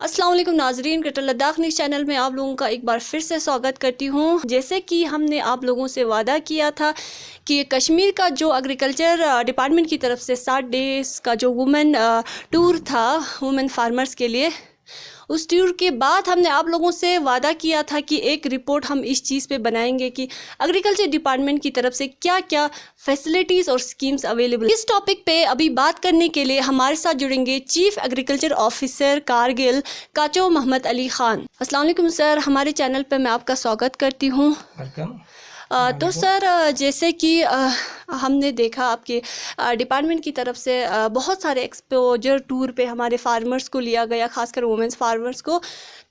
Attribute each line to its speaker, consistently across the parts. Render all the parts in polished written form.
Speaker 1: अस्सलाम वालेकुम नाजरीन, ग्रेटर लद्दाख न्यूज़ चैनल में आप लोगों का एक बार फिर से स्वागत करती हूँ। जैसे कि हमने आप लोगों से वादा किया था कि कश्मीर का जो एग्रीकल्चर डिपार्टमेंट की तरफ से 60 डेज़ का जो वुमेन टूर था वुमेन फार्मर्स के लिए, उस टूर के बाद हमने आप लोगों से वादा किया था कि एक रिपोर्ट हम इस चीज़ पे बनाएंगे कि एग्रीकल्चर डिपार्टमेंट की तरफ से क्या क्या फैसिलिटीज़ और स्कीम्स अवेलेबल। इस टॉपिक पे अभी बात करने के लिए हमारे साथ जुड़ेंगे चीफ एग्रीकल्चर ऑफिसर कारगिल काचो मोहम्मद अली ख़ान। अस्सलाम वालेकुम सर, हमारे चैनल पे मैं आपका स्वागत करती हूँ।
Speaker 2: वेलकम।
Speaker 1: तो सर, जैसे कि हमने देखा आपके डिपार्टमेंट की तरफ से बहुत सारे एक्सपोजर टूर पे हमारे फार्मर्स को लिया गया, खासकर वुमेन्स फार्मर्स को।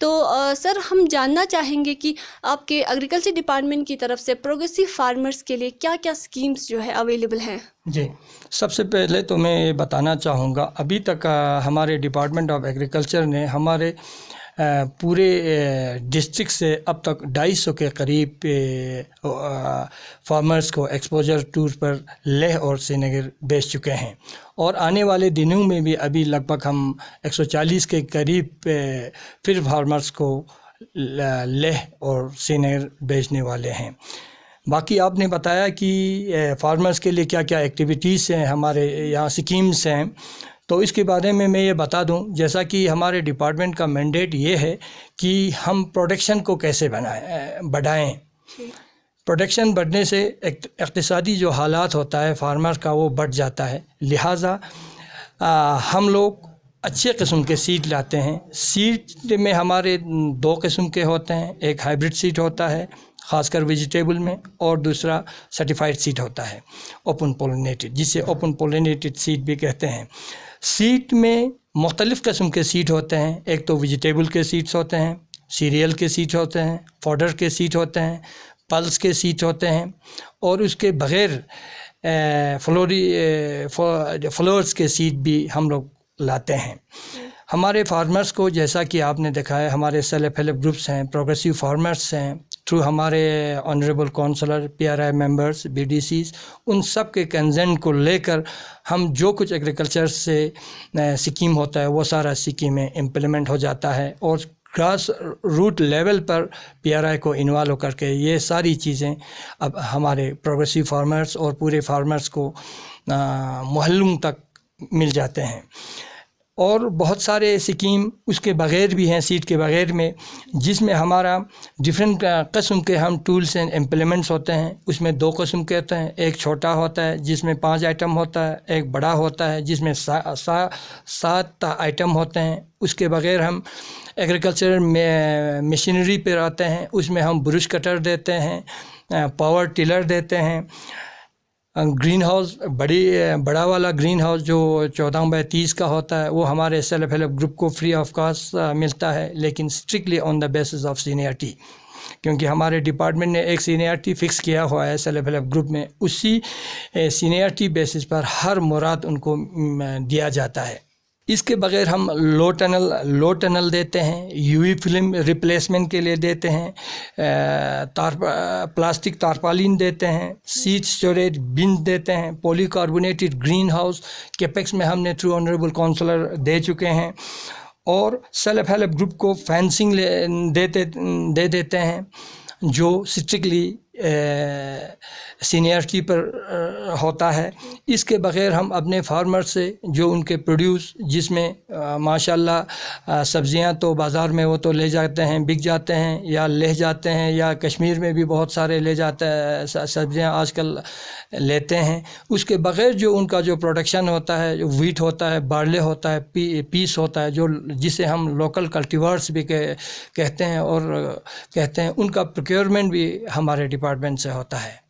Speaker 1: तो सर, हम जानना चाहेंगे कि आपके एग्रीकल्चर डिपार्टमेंट की तरफ से प्रोग्रेसिव फार्मर्स के लिए क्या क्या स्कीम्स जो है अवेलेबल हैं।
Speaker 2: जी, सबसे पहले तो मैं ये बताना चाहूँगा, अभी तक हमारे डिपार्टमेंट ऑफ एग्रीकल्चर ने हमारे पूरे डिस्ट्रिक्ट से अब तक 250 के करीब फार्मर्स को एक्सपोजर टूर पर लेह और श्रीनगर भेज चुके हैं, और आने वाले दिनों में भी अभी लगभग हम 140 के करीब फिर फार्मर्स को लेह और श्रीनगर भेजने वाले हैं। बाकी आपने बताया कि फार्मर्स के लिए क्या क्या एक्टिविटीज़ हैं, हमारे यहाँ स्कीम्स हैं, तो इसके बारे में मैं ये बता दूं, जैसा कि हमारे डिपार्टमेंट का मैंडेट ये है कि हम प्रोडक्शन को कैसे बढ़ाएं। प्रोडक्शन बढ़ने से इक़्तिसादी जो हालात होता है फार्मर का वो बढ़ जाता है, लिहाजा हम लोग अच्छे किस्म के सीड लाते हैं। सीड में हमारे 2 किस्म के होते हैं, एक हाइब्रिड सीड होता है ख़ासकर वेजिटेबल में, और दूसरा सर्टिफाइड सीड होता है ओपन पोलिनेटेड, जिसे ओपन पोलिनेटेड सीड भी कहते हैं। सीड में मुख्तलिफ़ किस्म के सीड होते हैं, एक तो वेजिटेबल के सीड्स होते हैं, सीरियल के सीड होते हैं, फॉडर के सीड होते हैं, पल्स के सीड होते हैं, और उसके बग़ैर फ्लोर्स के सीड भी हम लोग लाते हैं। हमारे फार्मर्स को, जैसा कि आपने देखा है, हमारे सेल्फ हेल्प ग्रुप्स हैं, प्रोग्रेसिव फार्मर्स हैं, थ्रू हमारे honourable councillor, PRI members, BDCs, उन सब के कंसेंट को लेकर हम जो कुछ एग्रीकल्चर से स्कीम होता है वो सारा स्कीम में इम्प्लीमेंट हो जाता है, और ग्रास रूट लेवल पर PRI को इन्वॉल्व करके ये सारी चीज़ें अब हमारे प्रोग्रेसिव फार्मर्स और पूरे फार्मर्स को मोहल्लों तक मिल जाते हैं। और बहुत सारे स्कीम उसके बग़ैर भी हैं, सीट के बग़ैर में, जिसमें हमारा डिफरेंट किस्म के हम टूल्स एंड इम्प्लीमेंट्स होते हैं। उसमें 2 किस्म के होते हैं, एक छोटा होता है जिसमें 5 आइटम होता है, एक बड़ा होता है जिसमें 7 आइटम होते हैं। उसके बग़ैर हम एग्रीकल्चर में मशीनरी पर आते हैं, उसमें हम ब्रश कटर देते हैं, पावर टिलर देते हैं, ग्रीन हाउस बड़ा वाला ग्रीन हाउस जो 14 बाय 30 का होता है वो हमारे सेल्फ हेल्प ग्रुप को फ्री ऑफ कॉस्ट मिलता है, लेकिन strictly on the basis of seniority, क्योंकि हमारे डिपार्टमेंट ने एक सीनियरिटी फ़िक्स किया हुआ है सेल्फ हेल्प ग्रुप में। उसी सीनियरिटी बेसिस पर हर मुराद उनको दिया जाता है। इसके बग़ैर हम लो टनल देते हैं, UV फिल्म रिप्लेसमेंट के लिए देते हैं, प्लास्टिक तारपालिन देते हैं, सीड स्टोरेज बिन देते हैं, पॉलीकार्बोनेटेड ग्रीन हाउस कैपेक्स में हमने थ्रू ऑनरेबल काउंसलर दे चुके हैं, और सेल्फ हेल्प ग्रुप को फेंसिंग दे देते हैं जो स्ट्रिक्टली सीनियरिटी पर होता है। इसके बग़ैर हम अपने फार्मर से जो उनके प्रोड्यूस, जिसमें माशाल्लाह सब्ज़ियां तो बाज़ार में वो तो ले जाते हैं, बिक जाते हैं या ले जाते हैं, या कश्मीर में भी बहुत सारे ले जाते हैं सब्ज़ियां आजकल लेते हैं। उसके बग़ैर जो उनका जो प्रोडक्शन होता है, जो वीट होता है, बार्ले होता है, पीस होता है, जो जिसे हम लोकल कल्टीवर्स भी कहते हैं, और कहते हैं, उनका प्रोक्योरमेंट भी हमारे डिपार्टमेंट से होता है।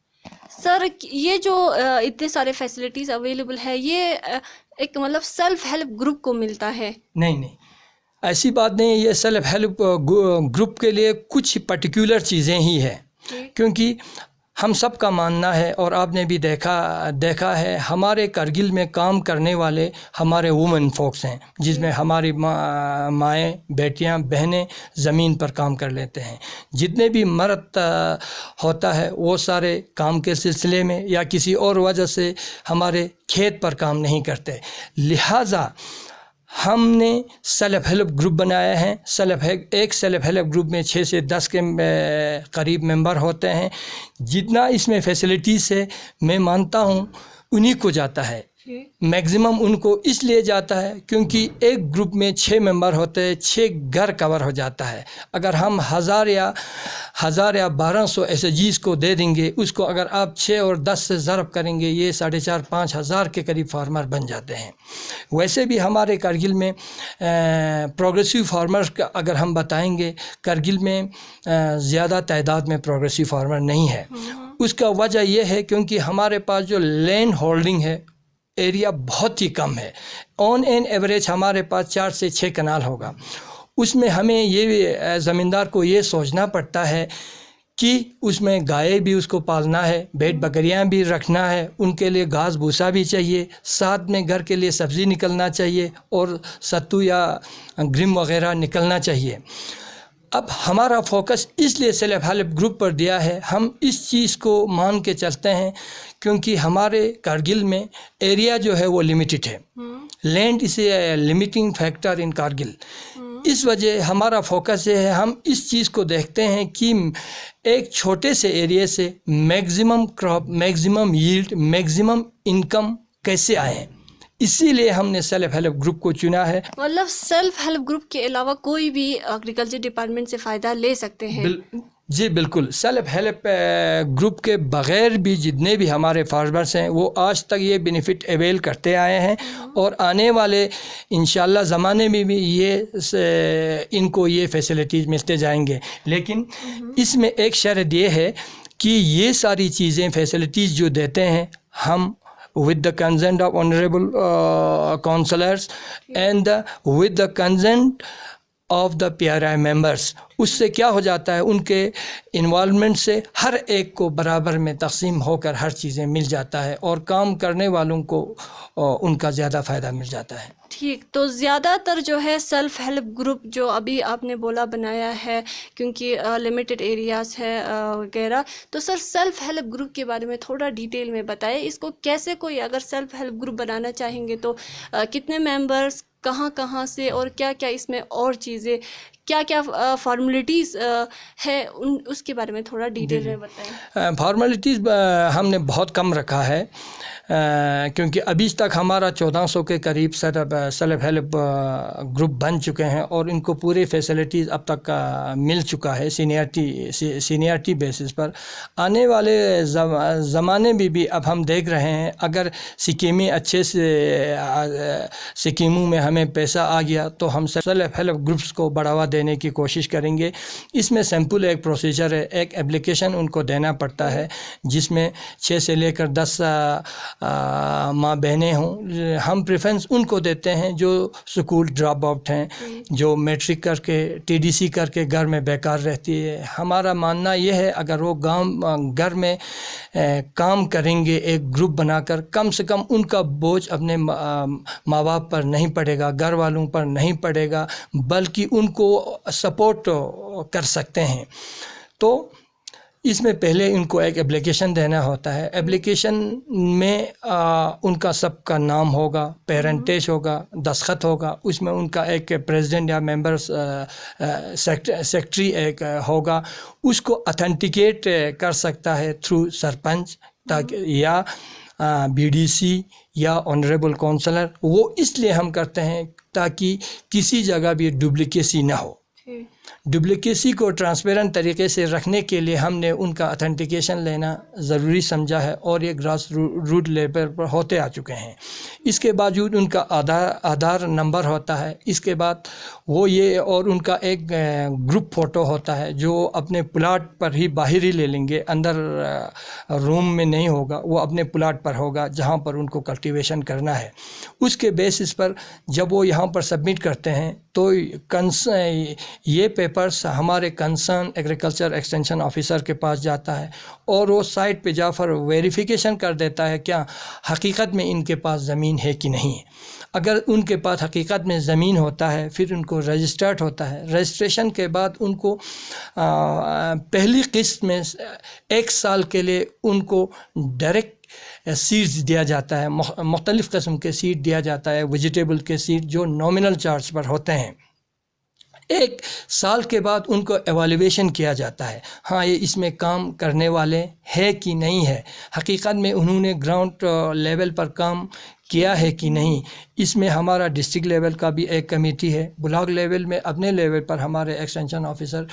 Speaker 1: सर, ये जो इतने सारे फैसिलिटीज़ अवेलेबल है, ये एक मतलब सेल्फ हेल्प ग्रुप को मिलता है? नहीं,
Speaker 2: ऐसी बात नहीं है। ये सेल्फ हेल्प ग्रुप के लिए कुछ पर्टिकुलर चीज़ें ही हैं, क्योंकि हम सब का मानना है, और आपने भी देखा है, हमारे कारगिल में काम करने वाले हमारे वुमेन फोक्स हैं, जिसमें हमारी माएँ, बेटियां, बहनें ज़मीन पर काम कर लेते हैं। जितने भी मर्द होता है वो सारे काम के सिलसिले में या किसी और वजह से हमारे खेत पर काम नहीं करते, लिहाजा ہم نے سیلف ہیلپ گروپ بنایا ہے. ایک سیلف ہیلپ گروپ میں 6 سے 10 کے قریب ممبر ہوتے ہیں. جتنا اس میں فیسلٹیز ہے میں مانتا ہوں انہی کو جاتا ہے. میگزیمم ان کو اس لیے جاتا ہے کیونکہ ایک گروپ میں 6 ممبر ہوتے ہیں, 6 گھر کور ہو جاتا ہے. اگر ہم 1000 یا 1200 SHGs کو دے دیں گے, اس کو اگر آپ 6 اور 10 سے ضرب کریں گے, یہ 4,500-5 ہزار کے قریب فارمر بن جاتے ہیں. ویسے بھی ہمارے کرگل میں پروگریسو فارمر کا اگر ہم بتائیں گے, کرگل میں زیادہ تعداد میں پروگریسو فارمر نہیں ہے. اس کا وجہ یہ ہے کیونکہ ہمارے پاس جو لینڈ ہولڈنگ ہے ایریا بہت ہی کم ہے. آن این ایوریج ہمارے پاس 4 سے 6 کنال ہوگا. اس میں ہمیں یہ زمیندار کو یہ سوچنا پڑتا ہے کہ اس میں گائے بھی اس کو پالنا ہے, بھیڑ بکریاں بھی رکھنا ہے, ان کے لیے گھاس بھوسا بھی چاہیے, ساتھ میں گھر کے لیے سبزی نکلنا چاہیے اور ستو یا گرم وغیرہ نکلنا چاہیے. اب ہمارا فوکس اس لیے سیلف ہیلپ گروپ پر دیا ہے. ہم اس چیز کو مان کے چلتے ہیں کیونکہ ہمارے کارگل میں ایریا جو ہے وہ لمیٹڈ ہے. Land is a limiting factor in Kargil. اس وجہ ہمارا فوکس یہ ہے, ہم اس چیز کو دیکھتے ہیں کہ ایک چھوٹے سے ایریے سے maximum crop, maximum yield, maximum income کیسے آئیں. اسی لیے ہم نے سیلف ہیلپ گروپ کو چنا ہے.
Speaker 1: مطلب سیلف ہیلپ گروپ کے علاوہ کوئی بھی ایگریکلچر ڈپارٹمنٹ سے فائدہ لے سکتے ہیں؟
Speaker 2: جی بالکل. سیلف ہیلپ گروپ کے بغیر بھی جتنے بھی ہمارے فارمرس ہیں وہ آج تک یہ بینیفٹ اویل کرتے آئے ہیں, اور آنے والے انشاءاللہ زمانے میں بھی ان کو یہ فیسلٹیز ملتے جائیں گے. لیکن اس میں ایک شرط یہ ہے کہ یہ ساری چیزیں فیسلٹیز جو دیتے ہیں ہم with the consent of honorable councillors and with the consent of the PRI members. اس سے کیا ہو جاتا ہے, ان کے انوالومنٹ سے ہر ایک کو برابر میں تقسیم ہو کر ہر چیزیں مل جاتا ہے, اور کام کرنے والوں کو ان کا زیادہ فائدہ مل جاتا ہے.
Speaker 1: ٹھیک, تو زیادہ تر جو ہے سیلف ہیلپ گروپ جو ابھی آپ نے بولا بنایا ہے کیونکہ لمیٹڈ ایریاز ہے وغیرہ, تو سر سیلف ہیلپ گروپ کے بارے میں تھوڑا ڈیٹیل میں بتائیں. اس کو کیسے کوئی اگر سیلف ہیلپ گروپ بنانا چاہیں گے تو کتنے ممبرس, کہاں سے, اور کیا اس میں اور چیزیں کیا فارمیلٹیز ہے, اس کے بارے میں تھوڑا ڈیٹیل میں بتائیں.
Speaker 2: فارمیلٹیز ہم نے بہت کم رکھا ہے کیونکہ ابھی تک ہمارا 1400 کے قریب سیلف ہیلپ گروپ بن چکے ہیں, اور ان کو پوری فیسلٹیز اب تک مل چکا ہے سینئرٹی بیسس پر. آنے والے زمانے میں بھی اب ہم دیکھ رہے ہیں اگر سکیمیں اچھے سے سکیموں میں ہمیں پیسہ آ گیا تو ہم سیلف ہیلپ گروپس کو بڑھاوا دینے کی کوشش کریں گے. اس میں سمپل ایک پروسیجر ہے, ایک اپلیکیشن ان کو دینا پڑتا ہے جس میں 6 سے لے کر 10 ماں بہنیں ہوں. ہم پریفرنس ان کو دیتے ہیں جو سکول ڈراپ آؤٹ ہیں, جو میٹرک کر کے TDC کر کے گھر میں بیکار رہتی ہے. ہمارا ماننا یہ ہے اگر وہ گھر میں کام کریں گے ایک گروپ بنا کر, کم سے کم ان کا بوجھ اپنے ماں باپ پر نہیں پڑے گا, گھر والوں پر نہیں پڑے گا, بلکہ ان کو سپورٹ کر سکتے ہیں. تو اس میں پہلے ان کو ایک اپلیکیشن دینا ہوتا ہے. اپلیکیشن میں ان کا سب کا نام ہوگا, پیرنٹیج ہوگا, دستخط ہوگا, اس میں ان کا ایک پریزیڈنٹ یا ممبر سیکٹری ایک ہوگا, اس کو اتھینٹیکیٹ کر سکتا ہے تھرو سرپنچ تاکہ یا BDC یا آنریبل کونسلر. وہ اس لیے ہم کرتے ہیں تاکہ کسی جگہ بھی ڈپلیکیسی نہ ہو. ڈپلیکیسی کو ٹرانسپیرنٹ طریقے سے رکھنے کے لیے ہم نے ان کا اتھینٹیکیشن لینا ضروری سمجھا ہے, اور یہ گراس روٹ لیول پر ہوتے آ چکے ہیں. اس کے باوجود ان کا آدھار نمبر ہوتا ہے. اس کے بعد وہ یہ, اور ان کا ایک گروپ فوٹو ہوتا ہے جو اپنے پلاٹ پر ہی باہر ہی لے لیں گے, اندر روم میں نہیں ہوگا, وہ اپنے پلاٹ پر ہوگا جہاں پر ان کو کلٹیویشن کرنا ہے. اس کے بیسس پر جب وہ یہاں پر سبمٹ کرتے ہیں تو یہ پیپرز ہمارے کنسرن ایگریکلچر ایکسٹینشن آفیسر کے پاس جاتا ہے, اور وہ سائٹ پہ جا کر ویریفیکیشن کر دیتا ہے کیا حقیقت میں ان کے پاس زمین ہے کہ نہیں. اگر ان کے پاس حقیقت میں زمین ہوتا ہے پھر ان کو رجسٹرڈ ہوتا ہے. رجسٹریشن کے بعد ان کو پہلی قسط میں 1 سال کے لیے ان کو ڈائریکٹ सीड्स दिया जाता है, मुख्तलिफ़ किस्म के सीड दिया जाता है, वेजिटेबल के सीड जो नॉमिनल चार्ज पर होते हैं। एक साल के बाद उनको एवेल्युएशन किया जाता है, हाँ ये इसमें काम करने वाले है कि नहीं है, हकीकत में उन्होंने ग्राउंड लेवल पर काम किया है कि नहीं। इसमें हमारा डिस्ट्रिक्ट लेवल का भी एक कमेटी है, ब्लॉक लेवल में अपने लेवल पर हमारे एक्सटेंशन ऑफिसर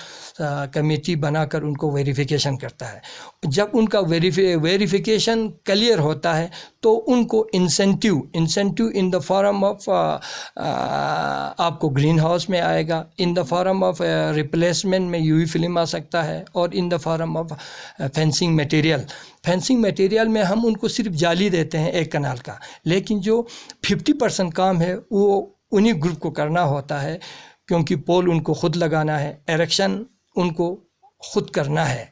Speaker 2: कमेटी बनाकर उनको वेरिफिकेशन करता है। जब उनका वेरिफिकेशन क्लियर होता है तो उनको incentive in the form of आपको ग्रीन हाउस में आएगा, in the form of replacement में यूवी फिल्म आ सकता है, और in the form of fencing material में हम उनको सिर्फ जाली देते हैं एक कनाल का, लेकिन जो 50% काम है वो उन्हीं ग्रुप को करना होता है, क्योंकि पोल उनको खुद लगाना है, एरेक्शन उनको खुद करना है।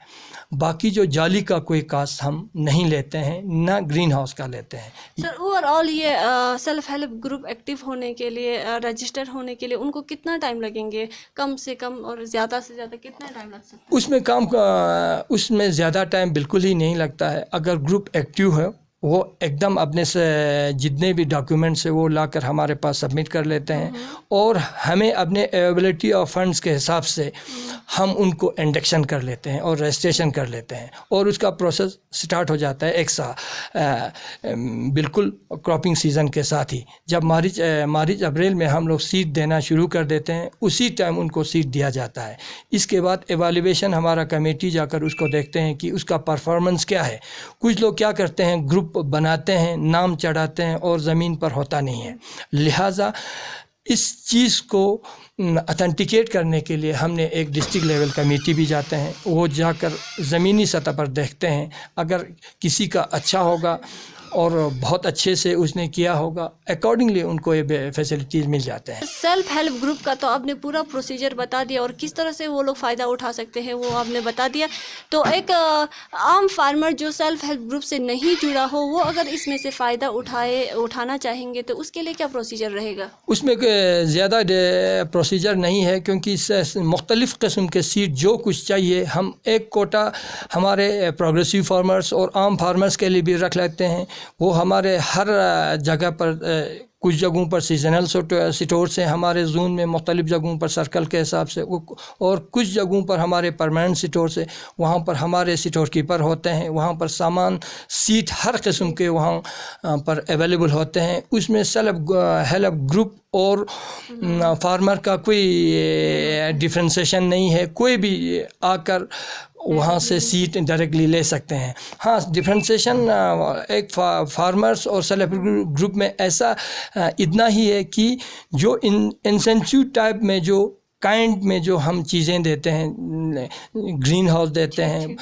Speaker 2: बाकी जो जाली का कोई कास्ट हम नहीं लेते हैं, ना ग्रीन हाउस का लेते हैं।
Speaker 1: सर ओवरऑल ये सेल्फ हेल्प ग्रुप एक्टिव होने के लिए, रजिस्टर होने के लिए उनको कितना टाइम लगेंगे, कम से कम और ज़्यादा से ज़्यादा कितना टाइम लग सकता है?
Speaker 2: उसमें ज़्यादा टाइम बिल्कुल ही नहीं लगता है। अगर ग्रुप एक्टिव है वो एकदम अपने से जितने भी डॉक्यूमेंट्स है वो लाकर हमारे पास सबमिट कर लेते हैं, और हमें अपने अवेलेबिलिटी ऑफ फंड्स के हिसाब से हम उनको इंडक्शन कर लेते हैं और रजिस्ट्रेशन कर लेते हैं, और उसका प्रोसेस स्टार्ट हो जाता है बिल्कुल क्रॉपिंग सीज़न के साथ ही। जब मार्च अप्रैल में हम लोग सीड देना शुरू कर देते हैं, उसी टाइम उनको सीड दिया जाता है। इसके बाद एवेल्युएशन हमारा कमेटी जाकर उसको देखते हैं कि उसका परफॉर्मेंस क्या है। कुछ लोग क्या करते हैं, ग्रुप बनाते हैं, नाम चढ़ाते हैं और ज़मीन पर होता नहीं है। लिहाजा इस चीज़ को ऑथेंटिकेट करने के लिए हमने एक डिस्ट्रिक्ट लेवल कमेटी भी जाते हैं, वो जाकर ज़मीनी सतह पर देखते हैं। अगर किसी का अच्छा होगा और बहुत अच्छे से उसने किया होगा, अकॉर्डिंगली उनको ये फैसिलिटीज़ मिल जाते हैं।
Speaker 1: सेल्फ हेल्प ग्रुप का तो आपने पूरा प्रोसीजर बता दिया और किस तरह से वो लोग फ़ायदा उठा सकते हैं वो आपने बता दिया। तो एक आम फार्मर जो सेल्फ हेल्प ग्रुप से नहीं जुड़ा हो, वो अगर इसमें से फ़ायदा उठाना चाहेंगे तो उसके लिए क्या प्रोसीजर रहेगा?
Speaker 2: उसमें ज़्यादा प्रोसीजर नहीं है, क्योंकि मुख्तलिफ़ किस्म के सीड जो कुछ चाहिए हम एक कोटा हमारे प्रोग्रेसिव फार्मर्स और आम फार्मर्स के लिए भी रख लेते हैं। वो हमारे हर जगह पर कुछ जगहों पर सीजनल स्टोर्स हैं हमारे जोन में, मुख्तलिफ़ जगहों पर सर्कल के हिसाब से, और कुछ जगहों पर हमारे परमानेंट स्टोर्स हैं, वहाँ पर हमारे स्टोर कीपर होते हैं, वहाँ पर सामान सीट हर किस्म के वहाँ पर अवेलेबल होते हैं। उसमें सेल्फ हेल्प ग्रुप और फार्मर का कोई डिफ्रेंसिएशन नहीं है, कोई भी आकर वहाँ से सीट डायरेक्टली ले सकते हैं। हाँ, डिफ्रेंसिएशन एक फार्मर्स और सेल्फ ग्रुप में ऐसा इतना ही है कि जो इंसेंटिव टाइप में जो काइंड में जो हम चीज़ें देते हैं, ग्रीन हाउस देते हैं,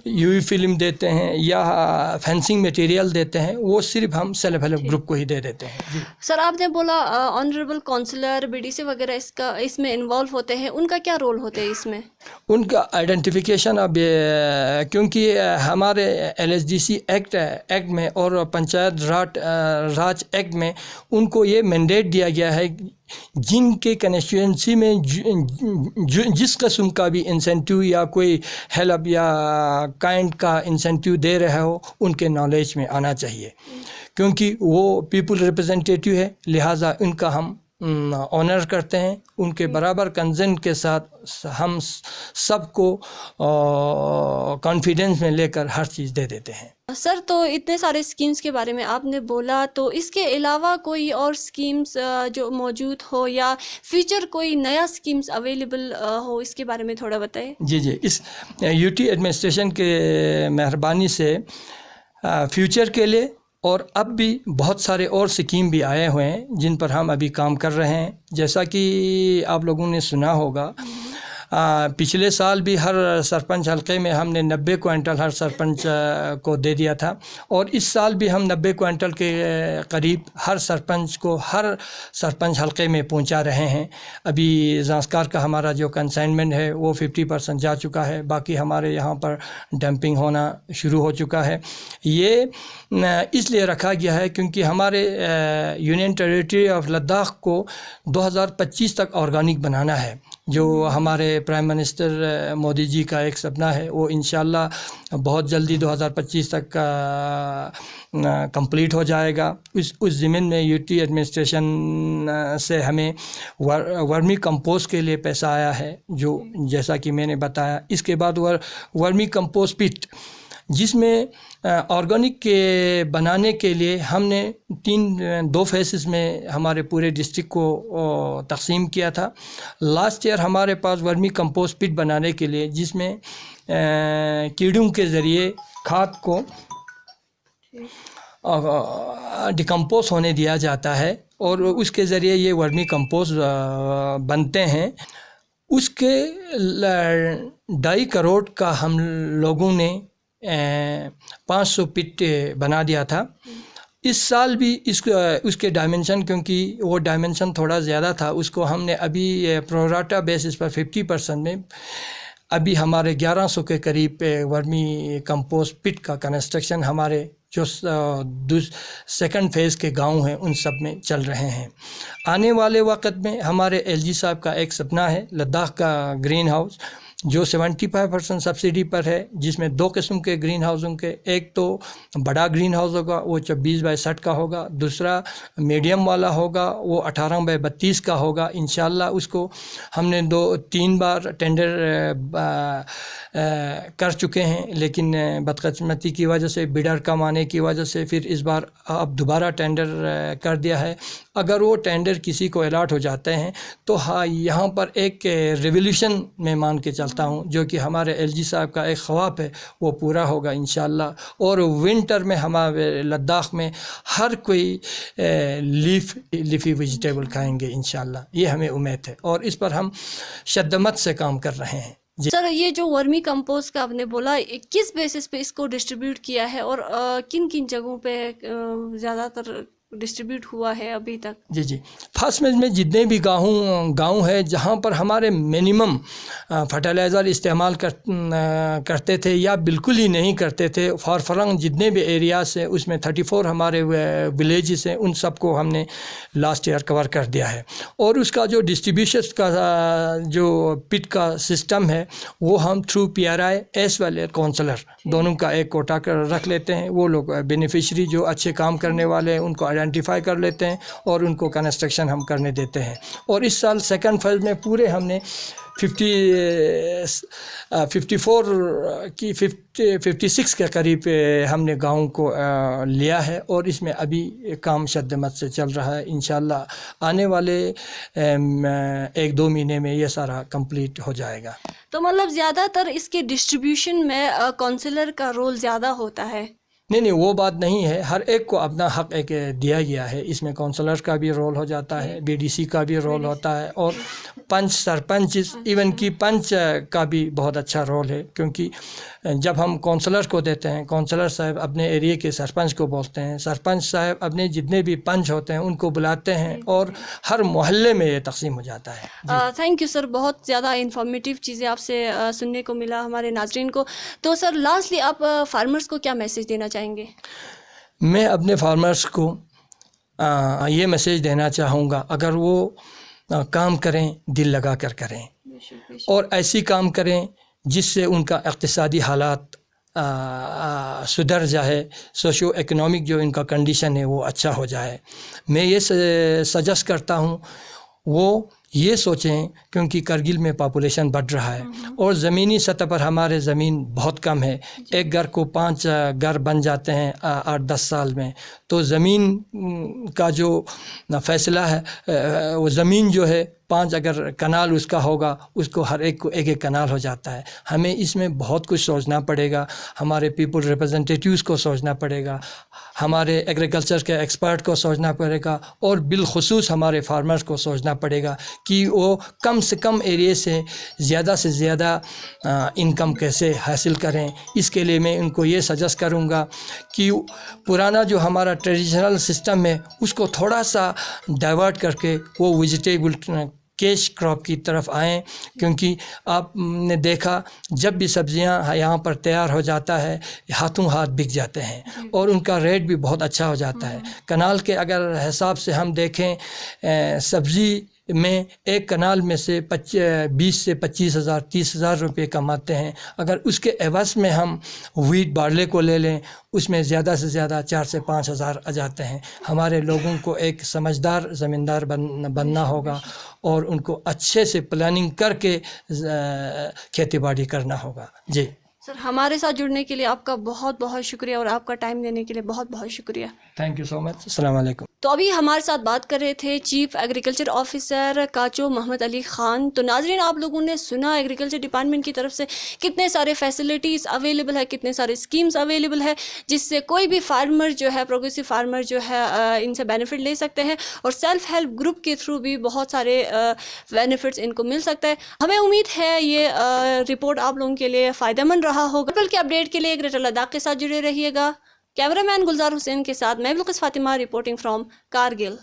Speaker 2: यूवी फिल्म देते हैं या फेंसिंग मटेरियल देते हैं, वो सिर्फ हम सेल्फ हेल्प ग्रुप को ही दे देते हैं।
Speaker 1: सर आपने बोला ऑनरेबल काउंसलर, बीडीसी वगैरह इसमें इन्वॉल्व होते हैं, उनका क्या रोल होता है इसमें?
Speaker 2: उनका आइडेंटिफिकेशन अब क्योंकि हमारे LSDC एक्ट में और पंचायत राज एक्ट में उनको ये मैंडेट दिया गया है, जिनके कंस्टिट्यूएंसी में जिस किस्म का भी इंसेंटिव या कोई हेल्प या काइंड का इंसेंटिव दे रहा हो, उनके नॉलेज में आना चाहिए, क्योंकि वो पीपल रिप्रेजेंटेटिव है। लिहाजा उनका हम ऑनर करते हैं, उनके बराबर कंसेंट के साथ हम सबको कॉन्फिडेंस में लेकर हर चीज़ दे देते हैं।
Speaker 1: सर तो इतने सारे स्कीम्स के बारे में आपने बोला, तो इसके अलावा कोई और स्कीम्स जो मौजूद हो या फ्यूचर कोई नया स्कीम्स अवेलेबल हो, इसके बारे में थोड़ा बताएं।
Speaker 2: जी, इस यूटी एडमिनिस्ट्रेशन के मेहरबानी से फ्यूचर के लिए और अब भी बहुत सारे और स्कीम भी आए हुए हैं जिन पर हम अभी काम कर रहे हैं। जैसा कि आप लोगों ने सुना होगा, पिछले साल भी हर सरपंच हलके में हमने 90 क्विंटल हर सरपंच को दे दिया था, और इस साल भी हम 90 क्विंटल के करीब हर सरपंच को हर सरपंच हलके में पहुंचा रहे हैं। अभी ज़ांस्कार का हमारा जो कंसाइनमेंट है वो 50% जा चुका है, बाकी हमारे यहाँ पर डंपिंग होना शुरू हो चुका है। ये इसलिए रखा गया है क्योंकि हमारे यूनियन टेरिटरी ऑफ लद्दाख को 2025 तक ऑर्गेनिक बनाना है। جو ہمارے پرائم منسٹر مودی جی کا ایک سپنا ہے، وہ انشاءاللہ بہت جلدی 2025 تک کمپلیٹ ہو جائے گا۔ اس ضمن میں UT ایڈمنسٹریشن سے ہمیں ورمی کمپوسٹ کے لیے پیسہ آیا ہے، جو جیسا کہ میں نے بتایا۔ اس کے بعد ورمی کمپوسٹ پٹ، جس میں آرگینک کے بنانے کے لیے ہم نے 2 فیسز میں ہمارے پورے ڈسٹرکٹ کو تقسیم کیا تھا۔ لاسٹ ایئر ہمارے پاس ورمی کمپوسٹ پٹ بنانے کے لیے، جس میں کیڑوں کے ذریعے کھاد کو ڈیکمپوز ہونے دیا جاتا ہے اور اس کے ذریعے یہ ورمی کمپوسٹ بنتے ہیں۔ اس کے 2.5 کروڑ کا ہم لوگوں نے 500 پٹ بنا دیا تھا۔ اس سال بھی اس کے ڈائمنشن، کیونکہ وہ ڈائمنشن تھوڑا زیادہ تھا، اس کو ہم نے ابھی پروراٹا بیسس پر 50% میں ابھی ہمارے 1100 کے قریب ورمی کمپوسٹ پٹ کا کنسٹرکشن ہمارے جو سیکنڈ فیز کے گاؤں ہیں ان سب میں چل رہے ہیں۔ آنے والے وقت میں ہمارے LG صاحب کا ایک سپنا ہے لداخ کا گرین ہاؤس، جو 75% سبسڈی پر ہے، جس میں 2 قسم کے گرین ہاؤسوں کے، ایک تو بڑا گرین ہاؤس ہوگا، وہ 24x60 کا ہوگا، دوسرا میڈیم والا ہوگا، وہ 18x32 کا ہوگا۔ انشاءاللہ اس کو ہم نے 3 بار ٹینڈر کر چکے ہیں، لیکن بدقسمتی کی وجہ سے، بڈر کم آنے کی وجہ سے پھر اس بار اب دوبارہ ٹینڈر کر دیا ہے۔ اگر وہ ٹینڈر کسی کو الاٹ ہو جاتے ہیں تو یہاں پر ایک ریولیوشن میں مان کے چلتا ہوں، جو کہ ہمارے LG صاحب کا ایک خواب ہے، وہ پورا ہوگا انشاءاللہ۔ اور ونٹر میں ہمارے لداخ میں ہر کوئی لیفی ویجیٹیبل کھائیں گے انشاءاللہ، یہ ہمیں امید ہے، اور اس پر ہم شدت سے کام کر رہے ہیں۔
Speaker 1: سر، یہ جو ورمی کمپوسٹ کا آپ نے بولا، کس بیسس پہ اس کو ڈسٹریبیوٹ کیا ہے اور کن کن جگہوں پہ زیادہ تر ڈسٹریبیوٹ ہوا ہے ابھی تک؟
Speaker 2: جی فرسٹ میں جتنے بھی گاؤں ہے جہاں پر ہمارے منیمم فرٹیلائزر استعمال کرتے تھے یا بالکل ہی نہیں کرتے تھے، فار فرنگ جتنے بھی ایریاز ہیں اس میں 34 ہمارے ولیجز ہیں، ان سب کو ہم نے لاسٹ ایئر کور کر دیا ہے۔ اور اس کا جو ڈسٹریبیوشن کا جو پٹ کا سسٹم ہے، وہ ہم through PRI as well as councillor دونوں کا ایک کوٹا رکھ لیتے ہیں۔ وہ لوگ بینیفیشری جو اچھے کام کرنے والے ہیں ان کو آئیڈینٹیفائی کر لیتے ہیں اور ان کو کنسٹرکشن ہم کرنے دیتے ہیں۔ اور اس سال سیکنڈ فیز میں پورے ہم نے 56 کے قریب ہم نے گاؤں کو لیا ہے، اور اس میں ابھی کام شدت سے چل رہا ہے۔ انشاءاللہ آنے والے 1-2 مہینے میں یہ سارا کمپلیٹ ہو جائے گا۔
Speaker 1: تو مطلب زیادہ تر اس کے ڈسٹریبیوشن میں کونسلر کا رول زیادہ ہوتا ہے؟
Speaker 2: نہیں، وہ بات نہیں ہے، ہر ایک کو اپنا حق ایک دیا گیا ہے۔ اس میں کونسلر کا بھی رول ہو جاتا ہے، BDC کا بھی رول ہوتا ہے، اور پنچ، سرپنچ، ایون کی پنچ کا بھی بہت اچھا رول ہے، کیونکہ جب ہم کونسلر کو دیتے ہیں، کونسلر صاحب اپنے ایریے کے سرپنچ کو بولتے ہیں، سرپنچ صاحب اپنے جتنے بھی پنچ ہوتے ہیں ان کو بلاتے ہیں، اور ہر محلے میں یہ تقسیم ہو جاتا ہے۔
Speaker 1: تھینک یو سر، بہت زیادہ انفارمیٹیو چیزیں آپ سے سننے کو ملا ہمارے ناظرین کو۔ تو سر لاسٹلی آپ فارمرز کو کیا میسیج دینا چاہیں گے؟
Speaker 2: میں اپنے فارمرز کو یہ میسیج دینا چاہوں گا، اگر وہ کام کریں دل لگا کر کریں، اور ایسی کام کریں جس سے ان کا اقتصادی حالات سدھر جائے، سوشو اکنامک جو ان کا کنڈیشن ہے وہ اچھا ہو جائے۔ میں یہ سجیسٹ کرتا ہوں وہ یہ سوچیں، کیونکہ کرگل میں پاپولیشن بڑھ رہا ہے اور زمینی سطح پر ہمارے زمین بہت کم ہے، ایک گھر کو 5 گھر بن جاتے ہیں 8-10 سال میں۔ تو زمین کا جو فیصلہ ہے، وہ زمین جو ہے 5 اگر کنال اس کا ہوگا، اس کو ہر ایک کو 1-1 کنال ہو جاتا ہے۔ ہمیں اس میں بہت کچھ سوچنا پڑے گا، ہمارے پیپل ریپرزنٹیٹیوز کو سوچنا پڑے گا، ہمارے ایگریکلچر کے ایکسپرٹ کو سوچنا پڑے گا، اور بالخصوص ہمارے فارمرز کو سوچنا پڑے گا کہ وہ کم سے کم ایریے سے زیادہ انکم کیسے حاصل کریں۔ اس کے لیے میں ان کو یہ سجیسٹ کروں گا کہ پرانا جو ہمارا ٹریڈیشنل سسٹم ہے اس کو تھوڑا سا ڈائیورٹ کر کے وہ ویجیٹیبل کیش کراپ کی طرف آئیں، کیونکہ آپ نے دیکھا جب بھی سبزیاں یہاں پر تیار ہو جاتا ہے ہاتھوں ہاتھ بک جاتے ہیں، اور ان کا ریٹ بھی بہت اچھا ہو جاتا ہے۔ کنال کے اگر حساب سے ہم دیکھیں، سبزی میں ایک کنال میں سے 20 سے 25,000 30,000 روپے کماتے ہیں. اگر اس کے عوض میں ہم ویٹ بارلے کو لے لیں اس میں زیادہ سے زیادہ 4 سے 5,000 آ جاتے ہیں. ہمارے لوگوں کو ایک سمجھدار زمیندار بننا ہوگا اور ان کو اچھے سے پلاننگ کر کے کھیتی باڑی کرنا ہوگا. جی
Speaker 1: سر، ہمارے ساتھ جڑنے کے لیے آپ کا بہت بہت شکریہ اور آپ کا ٹائم دینے کے لیے بہت بہت شکریہ.
Speaker 2: تھینک یو سو مچ. السلام علیکم.
Speaker 1: تو ابھی ہمارے ساتھ بات کر رہے تھے چیف ایگریکلچر آفیسر کاچو محمد علی خان. تو ناظرین، آپ لوگوں نے سنا ایگریکلچر ڈپارٹمنٹ کی طرف سے کتنے سارے فیسلٹیز اویلیبل ہے، کتنے سارے اسکیمز اویلیبل ہے جس سے کوئی بھی فارمر جو ہے، پروگریسو فارمر جو ہے، ان سے بینیفٹ لے سکتے ہیں اور سیلف ہیلپ گروپ کے تھرو بھی بہت سارے بینیفٹس ان کو مل سکتا ہے. ہمیں امید ہے یہ رپورٹ آپ لوگوں کے لیے فائدہ مند رہا ہوگا. کل کے اپڈیٹ کے لیے گریٹر لداخ کے ساتھ جڑے رہیے گا. کیمرہ مین گلزار حسین کے ساتھ میں بلقیس فاطمہ رپورٹنگ فرام کارگل.